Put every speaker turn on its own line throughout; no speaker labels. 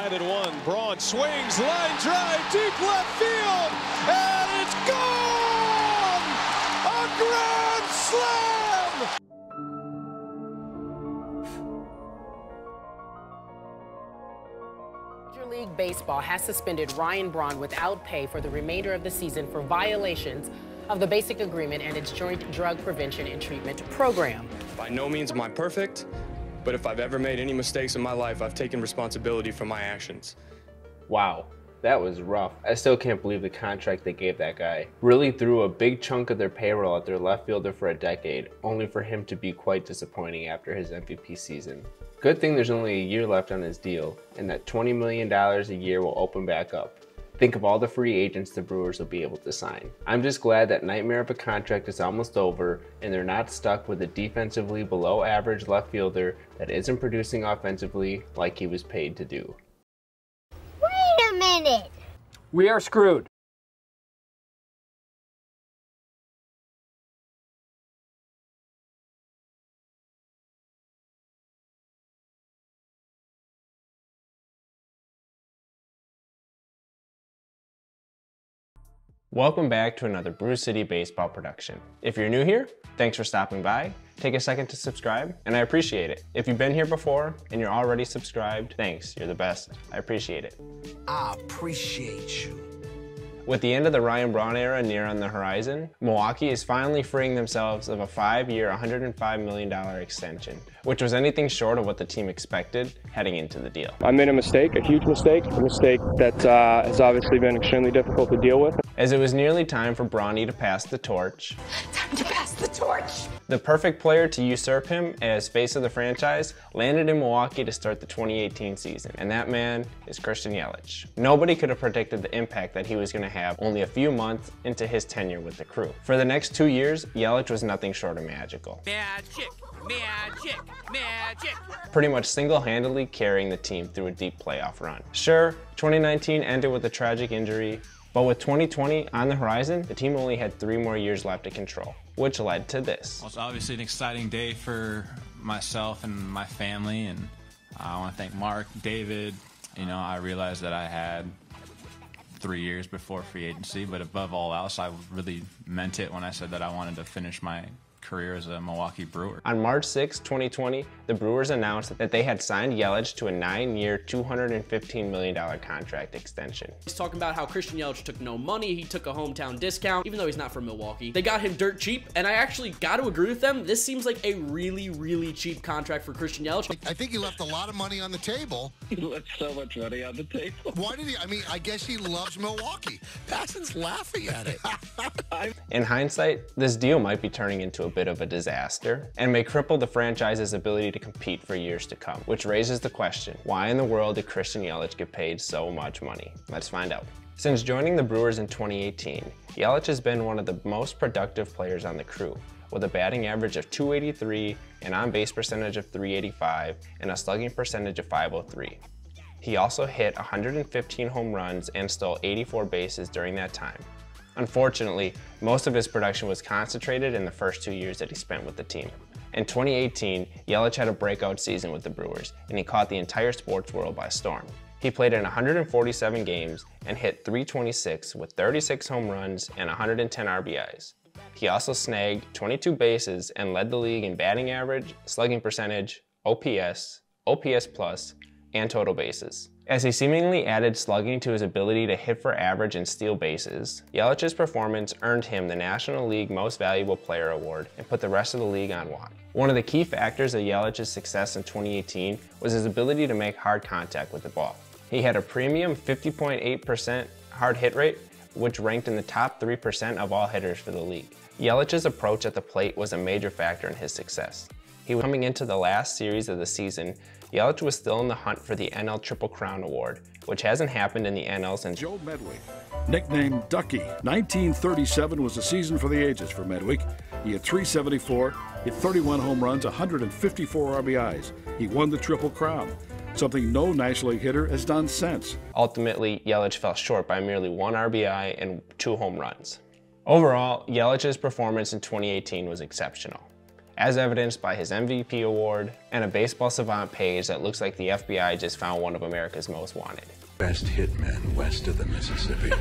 5-1. Braun swings, line drive, deep left field, and it's gone! A grand slam!
Major League Baseball has suspended Ryan Braun without pay for the remainder of the season for violations of the Basic Agreement and its Joint Drug Prevention and Treatment Program.
By no means am I perfect, but if I've ever made any mistakes in my life, I've taken responsibility for my actions.
Wow, that was rough. I still can't believe the contract they gave that guy. Really threw a big chunk of their payroll at their left fielder for a decade, only for him to be quite disappointing after his MVP season. Good thing there's only a year left on his deal, and that $20 million a year will open back up. Think of all the free agents the Brewers will be able to sign. I'm just glad that nightmare of a contract is almost over and they're not stuck with a defensively below average left fielder that isn't producing offensively like he was paid to do.
Wait a minute!
We are screwed.
Welcome back to another Brew City Baseball production. If you're new here, thanks for stopping by. Take a second to subscribe, and I appreciate it. If you've been here before and you're already subscribed, thanks, you're the best. I appreciate it.
I appreciate you.
With the end of the Ryan Braun era near on the horizon, Milwaukee is finally freeing themselves of a 5-year, $105 million extension, which was anything short of what the team expected heading into the deal.
I made a mistake, a huge mistake, a mistake that has obviously been extremely difficult to deal with.
As it was nearly time for Bronny to pass the torch,
Time to pass the torch!
the perfect player to usurp him as face of the franchise landed in Milwaukee to start the 2018 season, and that man is Christian Yelich. Nobody could have predicted the impact that he was going to have only a few months into his tenure with the crew. For the next 2 years, Yelich was nothing short of magical.
Magic, magic, magic.
Pretty much single-handedly carrying the team through a deep playoff run. Sure, 2019 ended with a tragic injury, but with 2020 on the horizon, the team only had 3 more years left to control, which led to this.
Well, it's obviously an exciting day for myself and my family, and I want to thank Mark, David. You know, I realized that I had 3 years before free agency, but above all else, I really meant it when I said that I wanted to finish my career as a Milwaukee Brewer.
On March 6, 2020, the Brewers announced that they had signed Yelich to a 9-year, $215 million contract extension.
He's talking about how Christian Yelich took no money, he took a hometown discount, even though he's not from Milwaukee. They got him dirt cheap, and I actually got to agree with them. This seems like a really, really cheap contract for Christian Yelich.
I think he left a lot of money on the table.
He left so much money on the table.
Why did he? I mean, I guess he loves Milwaukee. Paxton's laughing at it.
In hindsight, this deal might be turning into a bit of a disaster and may cripple the franchise's ability to compete for years to come, which raises the question, why in the world did Christian Yelich get paid so much money? Let's find out. Since joining the Brewers in 2018, Yelich has been one of the most productive players on the crew, with a batting average of .283, an on-base percentage of .385, and a slugging percentage of .503. He also hit 115 home runs and stole 84 bases during that time. Unfortunately, most of his production was concentrated in the first 2 years that he spent with the team. In 2018, Yelich had a breakout season with the Brewers, and he caught the entire sports world by storm. He played in 147 games and hit .326 with 36 home runs and 110 RBIs. He also snagged 22 bases and led the league in batting average, slugging percentage, OPS, OPS+, and total bases. As he seemingly added slugging to his ability to hit for average and steal bases, Yelich's performance earned him the National League Most Valuable Player award and put the rest of the league on watch. One of the key factors of Yelich's success in 2018 was his ability to make hard contact with the ball. He had a premium 50.8% hard hit rate, which ranked in the top 3% of all hitters for the league. Yelich's approach at the plate was a major factor in his success. He was coming into the last series of the season, Yelich was still in the hunt for the NL Triple Crown Award, which hasn't happened in the NL since
Joe Medwick, nicknamed Ducky. 1937 was a season for the ages for Medwick. He had .374, hit 31 home runs, 154 RBIs. He won the Triple Crown, something no National League hitter has done since.
Ultimately, Yelich fell short by merely 1 RBI and 2 home runs. Overall, Yelich's performance in 2018 was exceptional. as evidenced by his MVP award and a Baseball Savant page that looks like the FBI just found one of America's most wanted.
Best hitman west of the Mississippi.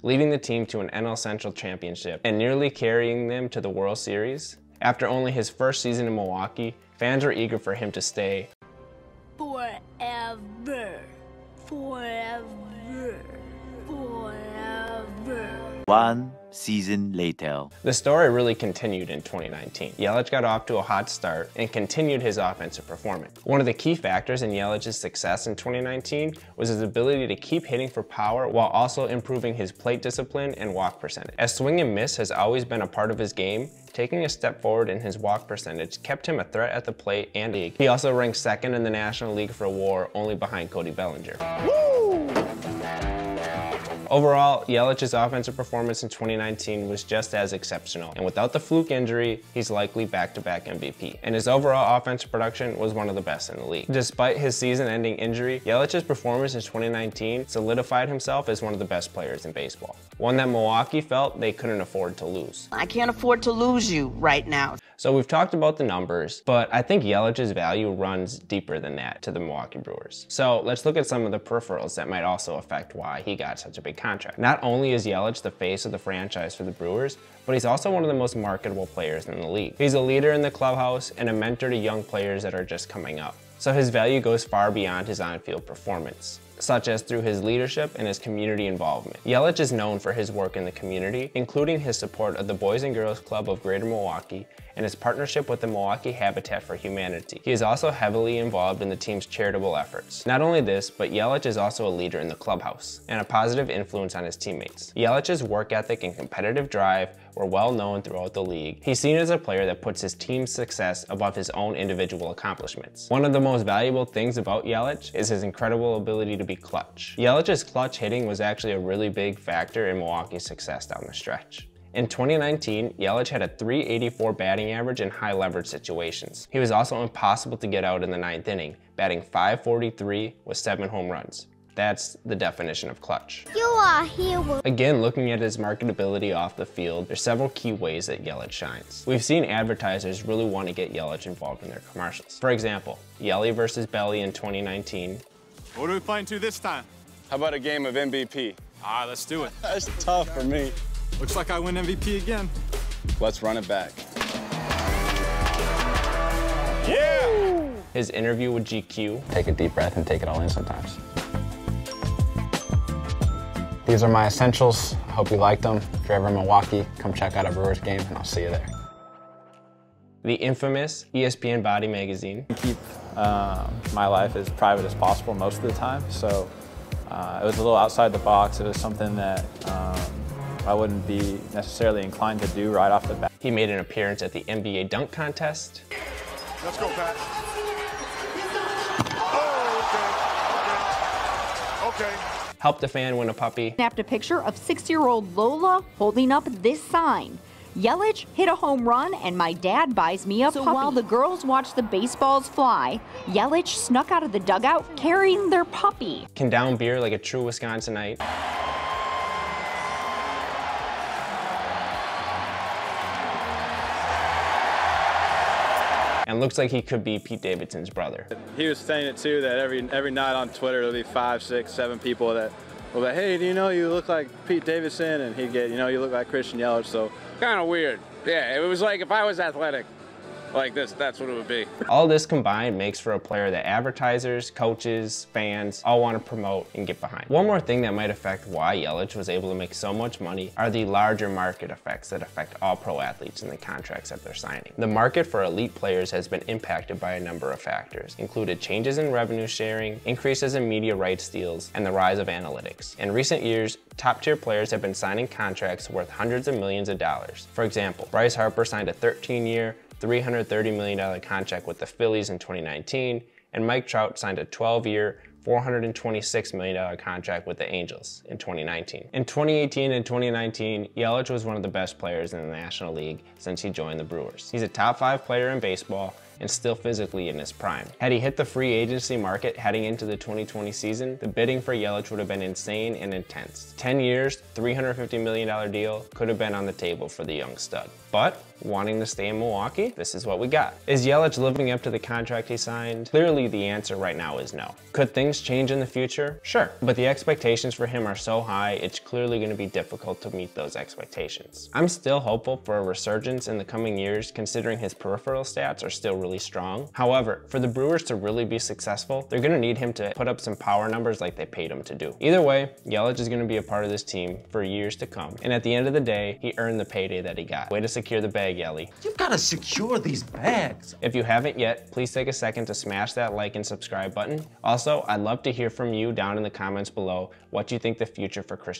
Leading the team to an NL Central championship and nearly carrying them to the World Series. After only his first season in Milwaukee, fans were eager for him to stay
Forever. Forever. Forever.
1 season later.
The story really continued in 2019. Yelich got off to a hot start and continued his offensive performance. One of the key factors in Yelich's success in 2019 was his ability to keep hitting for power while also improving his plate discipline and walk percentage. As swing and miss has always been a part of his game, taking a step forward in his walk percentage kept him a threat at the plate and league. He also ranked second in the National League for WAR, only behind Cody Bellinger. Woo! Overall, Yelich's offensive performance in 2019 was just as exceptional, and without the fluke injury, he's likely back-to-back MVP. And his overall offensive production was one of the best in the league. Despite his season-ending injury, Yelich's performance in 2019 solidified himself as one of the best players in baseball. One that Milwaukee felt they couldn't afford to lose.
I can't afford to lose you right now.
So we've talked about the numbers, but I think Yelich's value runs deeper than that to the Milwaukee Brewers. So let's look at some of the peripherals that might also affect why he got such a big contract. Not only is Yelich the face of the franchise for the Brewers, but he's also one of the most marketable players in the league. He's a leader in the clubhouse and a mentor to young players that are just coming up. So his value goes far beyond his on-field performance, such as through his leadership and his community involvement. Yelich is known for his work in the community, including his support of the Boys and Girls Club of Greater Milwaukee and his partnership with the Milwaukee Habitat for Humanity. He is also heavily involved in the team's charitable efforts. Not only this, but Yelich is also a leader in the clubhouse and a positive influence on his teammates. Yelich's work ethic and competitive drive were well known throughout the league. He's seen as a player that puts his team's success above his own individual accomplishments. One of the most valuable things about Yelich is his incredible ability to be clutch. Yelich's clutch hitting was actually a really big factor in Milwaukee's success down the stretch. In 2019, Yelich had a .384 batting average in high leverage situations. He was also impossible to get out in the 9th inning, batting .543 with 7 home runs. That's the definition of clutch.
You are a hero.
Again, looking at his marketability off the field, there's several key ways that Yelich shines. We've seen advertisers really want to get Yelich involved in their commercials. For example, Yelly versus Belly in 2019.
What are we playing to this time?
How about a game of MVP?
All right, let's do it.
That's tough for me.
Looks like I win MVP again.
Let's run it back.
Yeah!
His interview with GQ.
Take a deep breath and take it all in sometimes. These are my essentials. I hope you liked them. If you're ever in Milwaukee, come check out a Brewers game and I'll see you there.
The infamous ESPN Body magazine.
Keep my life as private as possible most of the time, so it was a little outside the box. It was something that I wouldn't be necessarily inclined to do right off the bat.
He made an appearance at the NBA dunk contest.
Let's go, Pat. Oh, okay.
Helped a fan win a puppy.
Snapped a picture of 6-year-old Lola holding up this sign. Yelich hit a home run and my dad buys me a puppy. So while the girls watch the baseballs fly, Yelich snuck out of the dugout carrying their puppy.
Can down beer like a true Wisconsinite. And looks like he could be Pete Davidson's brother.
He was saying it too, that every night on Twitter there'll be 5, 6, 7 people that will be, hey, do you know you look like Pete Davidson? And he'd get, you know, you look like Christian Yelich. So
kind of weird. Yeah, it was like if I was athletic like this, that's what it would be.
All this combined makes for a player that advertisers, coaches, fans all want to promote and get behind. One more thing that might affect why Yelich was able to make so much money are the larger market effects that affect all pro athletes in the contracts that they're signing. The market for elite players has been impacted by a number of factors, included changes in revenue sharing, increases in media rights deals, and the rise of analytics. In recent years, top-tier players have been signing contracts worth hundreds of millions of dollars. For example, Bryce Harper signed a 13-year, $330 million contract with the Phillies in 2019, and Mike Trout signed a 12-year, $426 million contract with the Angels in 2019. In 2018 and 2019, Yelich was one of the best players in the National League since he joined the Brewers. He's a top 5 player in baseball, and still physically in his prime. Had he hit the free agency market heading into the 2020 season, the bidding for Yelich would have been insane and intense. 10 years, $350 million deal could have been on the table for the young stud. But wanting to stay in Milwaukee, this is what we got. Is Yelich living up to the contract he signed? Clearly the answer right now is no. Could things change in the future? Sure, but the expectations for him are so high, it's clearly going to be difficult to meet those expectations. I'm still hopeful for a resurgence in the coming years, considering his peripheral stats are still really strong. However, for the Brewers to really be successful, they're going to need him to put up some power numbers like they paid him to do. Either way, Yelich is going to be a part of this team for years to come, and at the end of the day, he earned the payday that he got. Way to secure the bag, Yelly.
You've got to secure these bags.
If you haven't yet, please take a second to smash that like and subscribe button. Also, I'd love to hear from you down in the comments below what you think the future for Christian